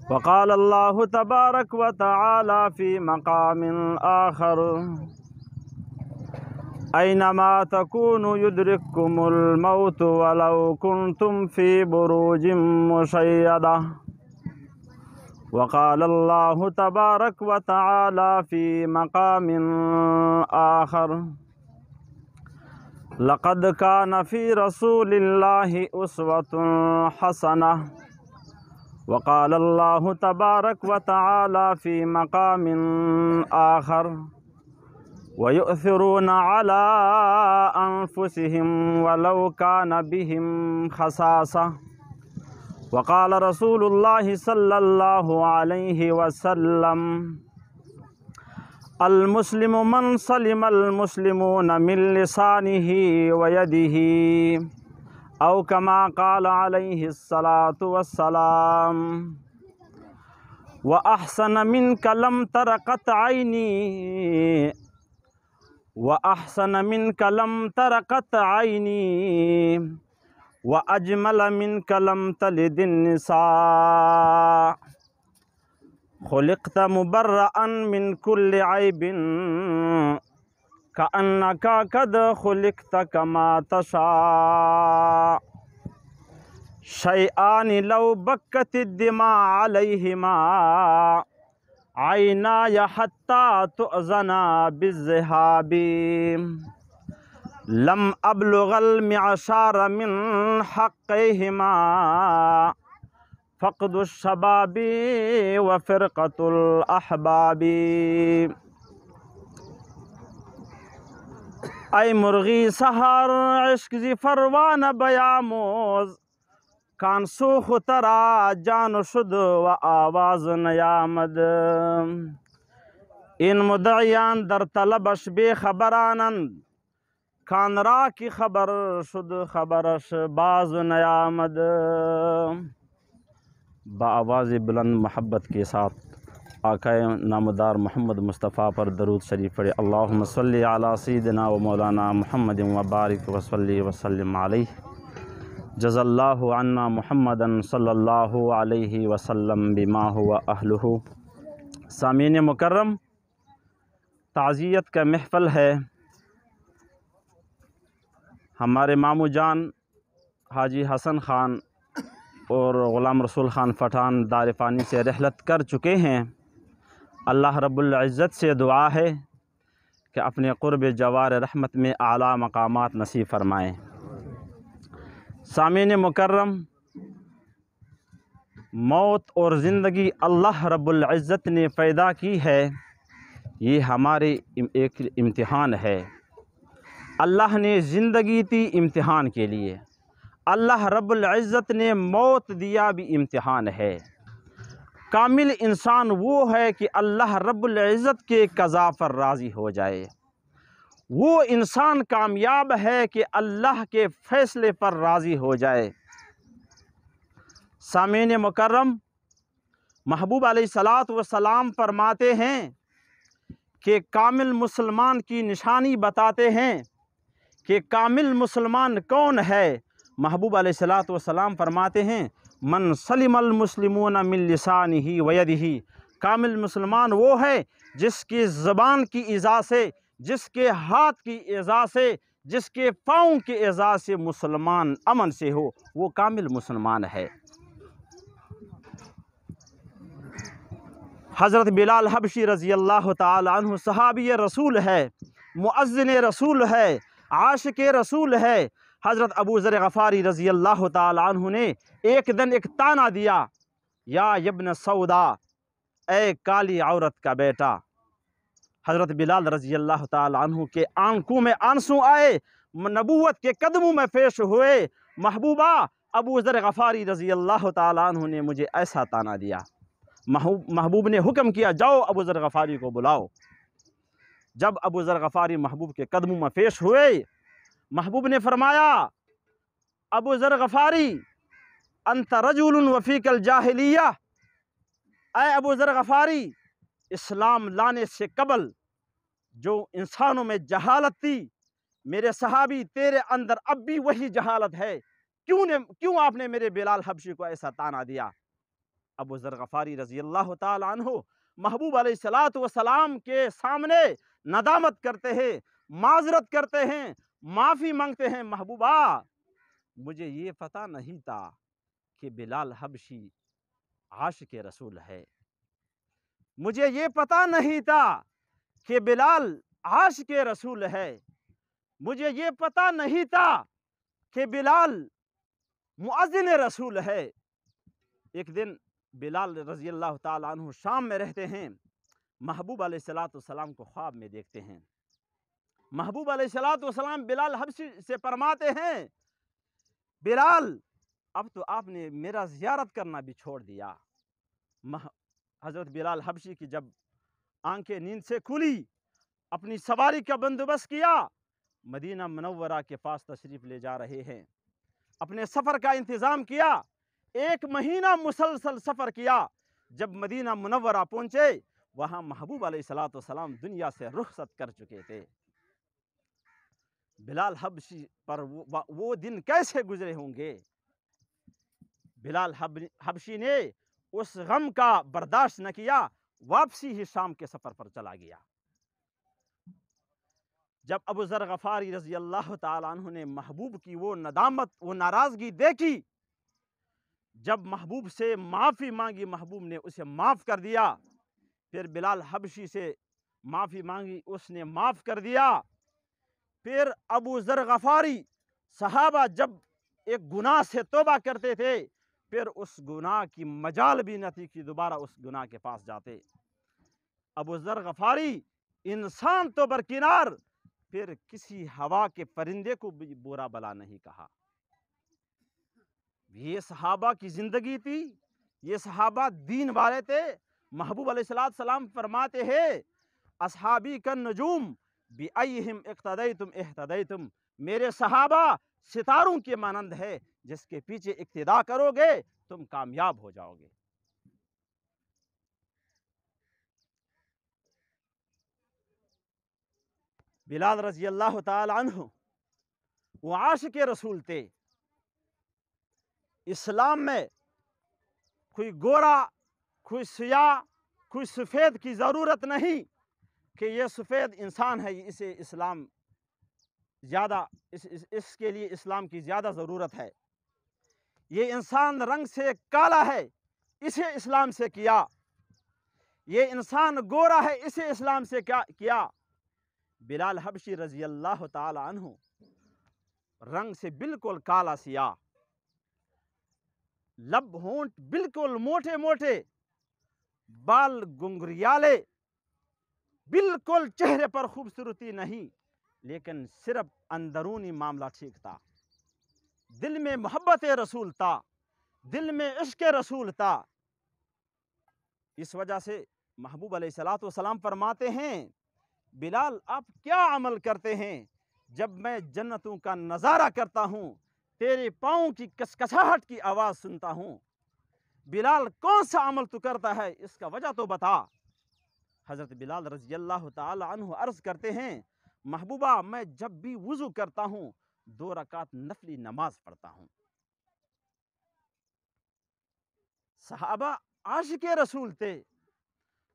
وقال الله تبارك وتعالى في مقام آخر أينما تكونوا يدرككم الموت ولو كنتم في بروج مشيدة. وقال الله تبارك وتعالى في مقام آخر لقد كان في رسول الله أسوة حسنة. وقال الله تبارك وتعالى في مقام آخر ويؤثرون على أنفسهم ولو كان بهم خصاصة. وقال رسول الله صلى الله عليه وسلم المسلم من سلم المسلمون من لسانه ويده أو كما قال عليه الصلاة والسلام. وأحسن منك لم ترقت عيني وأحسن منك لم ترقت عيني وأجمل منك لم تلد النساء. خلقت مبرأ من كل عيب كأنك قد خلقت كما تشاء. شيئان لو بكت الدماء عليهما عيناي حتى تؤذنا بالذهاب لم أبلغ المعشار من حقيهما فقد الشباب وفرقة الأحباب. ای مرغی سحر عشق زی فروان بیاموز کان سوخ ترا جان شد و آواز نیامد. این مدعیان در طلبش بے خبرانند کان را کی خبر شد خبرش باز نیامد. با آواز بلند محبت کے ساتھ آقائے نامدار محمد مصطفیٰ پر درود شریف پڑھے. اللہم صلی علی سیدنا و مولانا محمد و بارک و صلی وسلم علیہ. جزا اللہ عنا محمدا صلی اللہ علیہ وسلم بما هو اہلہ. سامعین مکرم، تعزیت کا محفل ہے. ہمارے ماموں جان حاجی حسن خان اور غلام رسول خان پٹھان دار فانی سے رحلت کر چکے ہیں. اللہ رب العزت سے دعا ہے کہ اپنے قرب جوار رحمت میں اعلیٰ مقامات نصیب فرمائیں. سامعین مکرم، موت اور زندگی اللہ رب العزت نے پیدا کی ہے. یہ ہمارے ایک امتحان ہے. اللہ نے زندگی دی امتحان کے لیے، اللہ رب العزت نے موت دیا بھی امتحان ہے. کامل انسان وہ ہے کہ اللہ رب العزت کے قضاء پر راضی ہو جائے. وہ انسان کامیاب ہے کہ اللہ کے فیصلے پر راضی ہو جائے. سامعین مکرم، محبوب علیہ الصلاۃ والسلام فرماتے ہیں کہ کامل مسلمان کی نشانی بتاتے ہیں کہ کامل مسلمان کون ہے. محبوب علیہ الصلاۃ والسلام فرماتے ہیں من سلم المسلمون من لسانہ ویدہ. کامل مسلمان وہ ہے جس کی زبان کی اعضاء سے، جس کے ہاتھ کی اعضاء سے، جس کے پاؤں کی اعضاء سے مسلمان امن سے ہو، وہ کامل مسلمان ہے. حضرت بلال حبشی رضی اللہ تعالی عنہ صحابی رسول ہے، مؤذن رسول ہے، عاشق رسول ہے. حضرت ابو ذر غفاری رضی اللہ تعالی عنہ نے ایک دن ایک تانا دیا، یا ابن سودا، اے کالی عورت کا بیٹا. حضرت بلال رضی اللہ تعالی عنہ کے آنکھوں میں آنسو آئے، نبوت کے قدموں میں پیش ہوئے. محبوبہ، ابو ذر غفاری رضی اللہ تعالی عنہ نے مجھے ایسا تانا دیا. محبوب نے حکم کیا جاؤ ابو ذر غفاری کو بلاؤ. جب ابو ذر غفاری محبوب کے قدموں میں پیش ہوئے، محبوب نے فرمایا ابو ذر غفاری انت رجل وفیک الجاہلیہ. اے ابو ذر غفاری، اسلام لانے سے قبل جو انسانوں میں جہالت تھی، میرے صحابی تیرے اندر اب بھی وہی جہالت ہے. کیوں آپ نے میرے بلال حبشی کو ایسا تانا دیا؟ ابو ذر غفاری رضی اللہ تعالی عنہ محبوب علیہ الصلوۃ والسلام کے سامنے ندامت کرتے ہیں، معذرت کرتے ہیں، معافی مانگتے ہیں، محبوبہ مجھے یہ پتہ نہیں تھا کہ بلال حبشی عاشق رسول ہے، مجھے یہ پتہ نہیں تھا کہ بلال عاشق رسول ہے، مجھے یہ پتہ نہیں تھا کہ بلال مؤذن رسول ہے۔ ایک دن بلال رضی اللہ تعالیٰ عنہ شام میں رہتے ہیں، محبوب علیہ الصلوۃ والسلام کو خواب میں دیکھتے ہیں۔ محبوب علیہ الصلوۃ والسلام بلال حبشی سے فرماتے ہیں، بلال اب تو آپ نے میرا زیارت کرنا بھی چھوڑ دیا۔ حضرت بلال حبشی کی جب آنکھیں نیند سے کھلی، اپنی سواری کا بندوبست کیا، مدینہ منورہ کے پاس تشریف لے جا رہے ہیں، اپنے سفر کا انتظام کیا، 1 مہینہ مسلسل سفر کیا۔ جب مدینہ منورہ پہنچے، وہاں محبوب علیہ الصلوۃ والسلام دنیا سے رخصت کر چکے تھے۔ بلال حبشی پر وہ دن کیسے گزرے ہوں گے؟ بلال حبشی نے اس غم کا برداشت نہ کیا، واپسی ہی شام کے سفر پر چلا گیا۔ جب ابو ذر غفاری رضی اللہ تعالیٰ عنہ نے محبوب کی وہ ندامت، وہ ناراضگی دیکھی، جب محبوب سے معافی مانگی، محبوب نے اسے معاف کر دیا، پھر بلال حبشی سے معافی مانگی، اس نے معاف کر دیا۔ پھر ابو ذر غفاری صحابہ جب ایک گناہ سے توبہ کرتے تھے، پھر اس گناہ کی مجال بھی نہ تھی کہ دوبارہ اس گناہ کے پاس جاتے۔ ابو ذر غفاری انسان تو برکنار، پھر کسی ہوا کے پرندے کو بھی برا بلا نہیں کہا۔ یہ صحابہ کی زندگی تھی، یہ صحابہ دین والے تھے۔ محبوب علیہ السلام فرماتے ہیں، اصحابی کالنجوم بِأَيِّهِمْ اقتدیتم اہتدیتم، میرے صحابہ ستاروں کے مانند ہے، جس کے پیچھے اقتدا کرو گے تم کامیاب ہو جاؤ گے۔ بلال رضی اللہ تعالی عنہ وہ عاشق رسول تھے۔ اسلام میں کوئی گورا، کوئی سیاہ، کوئی سفید کی ضرورت نہیں کہ یہ سفید انسان ہے، اسے اسلام زیادہ اس کے لیے اسلام کی زیادہ ضرورت ہے۔ یہ انسان رنگ سے کالا ہے، اسے اسلام سے کیا۔ یہ انسان گورا ہے، اسے اسلام سے کیا۔ بلال حبشی رضی اللہ تعالی عنہ رنگ سے بالکل کالا سیاہ، لب ہونٹ بالکل موٹے موٹے، بال گنگریالے، بالکل چہرے پر خوبصورتی نہیں، لیکن صرف اندرونی معاملہ ٹھیک تھا۔ دل میں محبت رسول تھا، دل میں عشق رسول تھا۔ اس وجہ سے محبوب علیہ الصلوۃ والسلام فرماتے ہیں، بلال آپ کیا عمل کرتے ہیں؟ جب میں جنتوں کا نظارہ کرتا ہوں، تیرے پاؤں کی کسکساہٹ کی آواز سنتا ہوں، بلال کون سا عمل تو کرتا ہے، اس کا وجہ تو بتا۔ حضرت بلال رضی اللہ تعالی عنہ عرض کرتے ہیں، محبوبہ میں جب بھی وضو کرتا ہوں 2 رکعت نفلی نماز پڑھتا ہوں۔ صحابہ عاشق رسول تھے،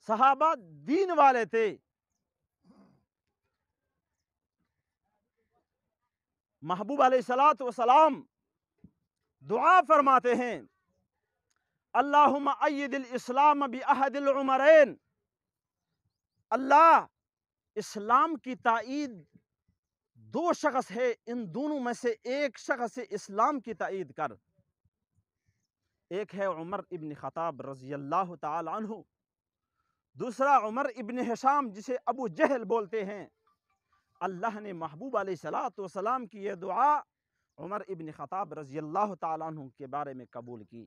صحابہ دین والے تھے۔ محبوب علیہ الصلوۃ والسلام دعا فرماتے ہیں، اللہم اید الاسلام باحد العمرین، اللہ اسلام کی تائید 2 شخص ہے، ان دونوں میں سے ایک شخص سے اسلام کی تائید کر۔ ایک ہے عمر ابن خطاب رضی اللہ تعالی عنہ، دوسرا عمر ابن ہشام جسے ابو جہل بولتے ہیں۔ اللہ نے محبوب علیہ الصلوۃ والسلام کی یہ دعا عمر ابن خطاب رضی اللہ تعالیٰ عنہ کے بارے میں قبول کی۔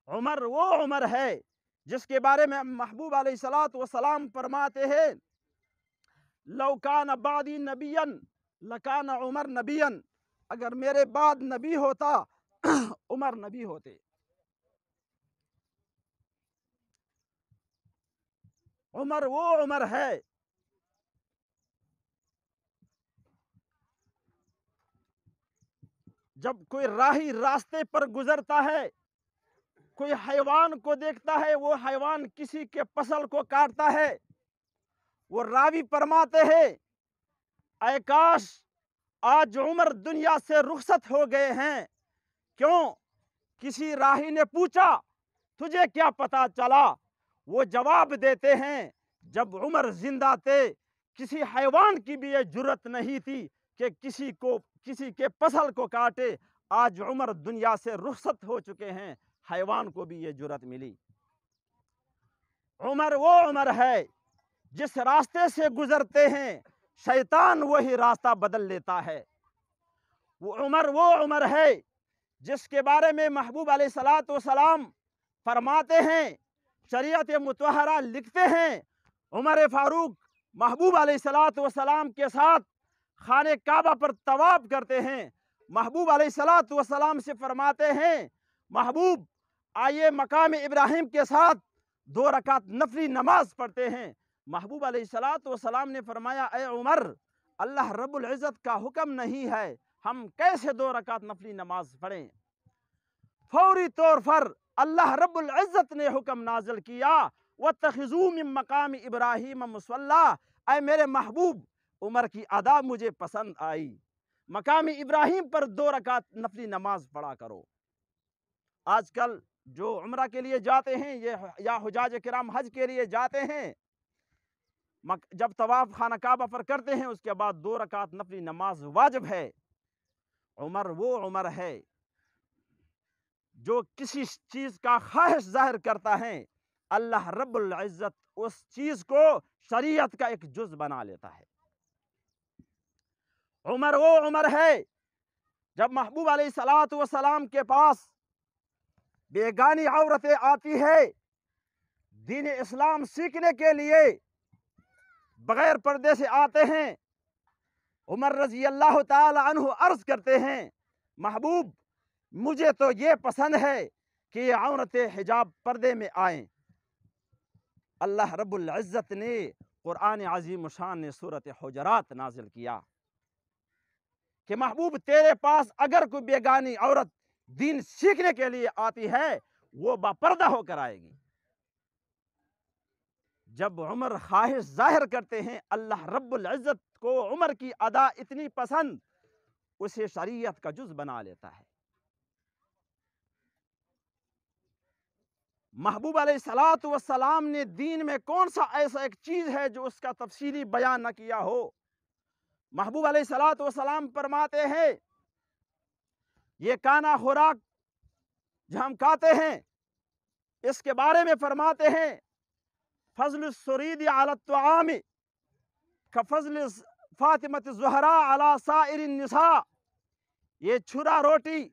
عمر وہ عمر ہے جس کے بارے میں محبوب علیہ الصلوۃ والسلام فرماتے ہیں، لو کان بعدی نبیا لکان عمر نبیا، اگر میرے بعد نبی ہوتا عمر نبی ہوتے۔ عمر وہ عمر ہے جب کوئی راہی راستے پر گزرتا ہے، کوئی حیوان کو دیکھتا ہے، وہ حیوان کسی کے فصل کو کاٹتا ہے، وہ راوی فرماتے ہیں اے کاش آج عمر دنیا سے رخصت ہو گئے ہیں۔ کیوں؟ کسی راہی نے پوچھا تجھے کیا پتا چلا؟ وہ جواب دیتے ہیں جب عمر زندہ تھے کسی حیوان کی بھی یہ جرت نہیں تھی کہ کسی کے فصل کو کاٹے، آج عمر دنیا سے رخصت ہو چکے ہیں، حیوان کو بھی یہ جرت ملی۔ عمر وہ عمر ہے جس راستے سے گزرتے ہیں شیطان وہی راستہ بدل لیتا ہے۔ وہ عمر ہے جس کے بارے میں محبوب علیہ الصلوۃ والسلام فرماتے ہیں، شریعت مطہرہ لکھتے ہیں، عمر فاروق محبوب علیہ الصلوۃ والسلام کے ساتھ خانہ کعبہ پر طواف کرتے ہیں۔ محبوب علیہ الصلوۃ والسلام سے فرماتے ہیں محبوب آئیے مقام ابراہیم کے ساتھ 2 رکعت نفلی نماز پڑھتے ہیں۔ محبوب علیہ الصلوۃ والسلام نے فرمایا اے عمر، اللہ رب العزت کا حکم نہیں ہے، ہم کیسے 2 رکعت نفلی نماز پڑھیں؟ فوری طور پر اللہ رب العزت نے حکم نازل کیا وَاتَّخِذُوا مِن مَّقَامِ إِبْرَاهِيمَ مُصَلًّى، اے میرے محبوب عمر کی ادا مجھے پسند آئی، مقام ابراہیم پر 2 رکعت نفلی نماز پڑھا کرو۔ آج کل جو عمرہ کے لیے جاتے ہیں یا حجاج کرام حج کے لیے جاتے ہیں، جب طواف خانہ کعبہ پر کرتے ہیں اس کے بعد 2 رکعت نفلی نماز واجب ہے۔ عمر وہ عمر ہے جو کسی چیز کا خواہش ظاہر کرتا ہے، اللہ رب العزت اس چیز کو شریعت کا ایک جز بنا لیتا ہے۔ عمر وہ عمر ہے جب محبوب علیہ الصلوۃ والسلام کے پاس بیگانی عورتیں آتی ہے دین اسلام سیکھنے کے لیے، بغیر پردے سے آتے ہیں، عمر رضی اللہ تعالی عنہ عرض کرتے ہیں محبوب مجھے تو یہ پسند ہے کہ یہ عورتیں حجاب پردے میں آئیں۔ اللہ رب العزت نے قرآن عظیم شان نے سورۃ حجرات نازل کیا کہ محبوب تیرے پاس اگر کوئی بیگانی عورت دین سیکھنے کے لیے آتی ہے وہ باپردہ ہو کر آئے گی۔ جب عمر خواہش ظاہر کرتے ہیں اللہ رب العزت کو عمر کی ادا اتنی پسند اسے شریعت کا جز بنا لیتا ہے۔ محبوب علیہ الصلوۃ والسلام نے دین میں کون سا ایسا ایک چیز ہے جو اس کا تفصیلی بیان نہ کیا ہو؟ محبوب علیہ الصلوۃ والسلام فرماتے ہیں یہ کانا خوراک جو ہم کھاتے ہیں اس کے بارے میں فرماتے ہیں فضل السرید علی الطعام کفضل فاطمۃ الزہراء علی سائر النساء، یہ چھرا روٹی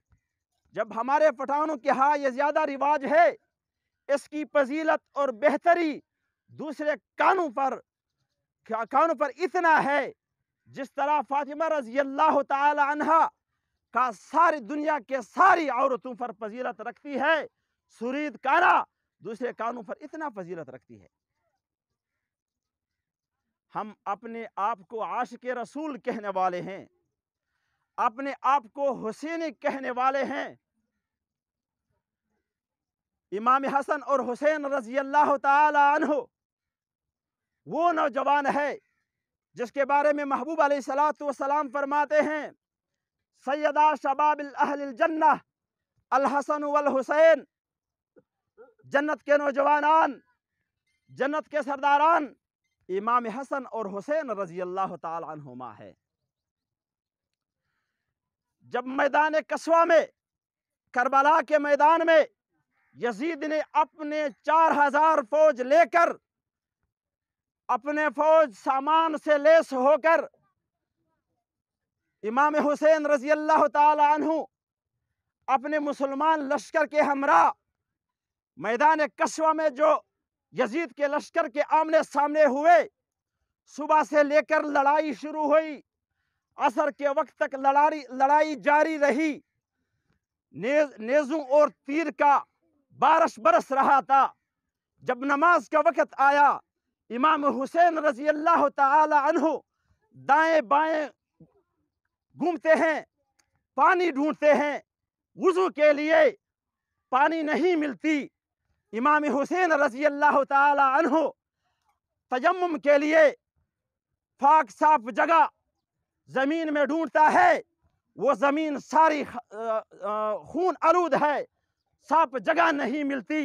جب ہمارے پٹھانوں کے ہاں یہ زیادہ رواج ہے، اس کی فضیلت اور بہتری دوسرے کانوں پر اتنا ہے جس طرح فاطمہ رضی اللہ تعالی عنہا کا ساری دنیا کے ساری عورتوں پر فضیلت رکھتی ہے، سرید کانا دوسرے کانوں پر اتنا فضیلت رکھتی ہے۔ ہم اپنے آپ کو عاشق رسول کہنے والے ہیں، اپنے آپ کو حسینی کہنے والے ہیں۔ امام حسن اور حسین رضی اللہ تعالی عنہ وہ نوجوان ہے جس کے بارے میں محبوب علیہ الصلوۃ والسلام فرماتے ہیں سیدہ شباب اہل الجنہ الحسن والحسین، جنت کے نوجوانان، جنت کے سرداران امام حسن اور حسین رضی اللہ تعالی عنہما ہے۔ جب میدان کسوہ میں، کربلا کے میدان میں یزید نے اپنے 4000 فوج لے کر، اپنے فوج سامان سے لیس ہو کر امام حسین رضی اللہ تعالی عنہ اپنے مسلمان لشکر کے ہمراہ میدان کسوہ میں جو یزید کے لشکر کے آمنے سامنے ہوئے، صبح سے لے کر لڑائی شروع ہوئی، عصر کے وقت تک لڑائی جاری رہی، نیزوں اور تیر کا بارش برس رہا تھا۔ جب نماز کا وقت آیا امام حسین رضی اللہ تعالی عنہ دائیں بائیں گھومتے ہیں، پانی ڈھونڈتے ہیں، وضو کے لیے پانی نہیں ملتی۔ امام حسین رضی اللہ تعالی عنہ تیمم کے لیے پاک صاف جگہ زمین میں ڈھونڈتا ہے، وہ زمین ساری خون آلود ہے، صاف جگہ نہیں ملتی۔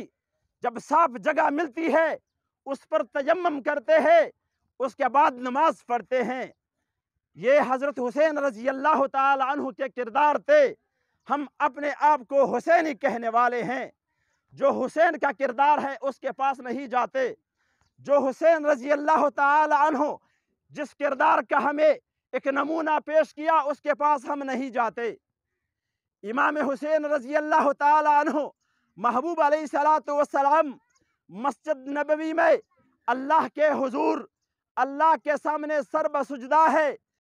جب صاف جگہ ملتی ہے اس پر تیمم کرتے ہیں، اس کے بعد نماز پڑھتے ہیں۔ یہ حضرت حسین رضی اللہ تعالی عنہ کے کردار تھے۔ ہم اپنے آپ کو حسینی کہنے والے ہیں۔ جو حسین کا کردار ہے اس کے پاس نہیں جاتے۔ جو حسین رضی اللہ تعالی عنہ جس کردار کا ہمیں ایک نمونہ پیش کیا اس کے پاس ہم نہیں جاتے۔ امام حسین رضی اللہ تعالی عنہ محبوب علیہ السلام مسجد نبوی میں اللہ کے حضور، اللہ کے سامنے سر بسجدہ ہے،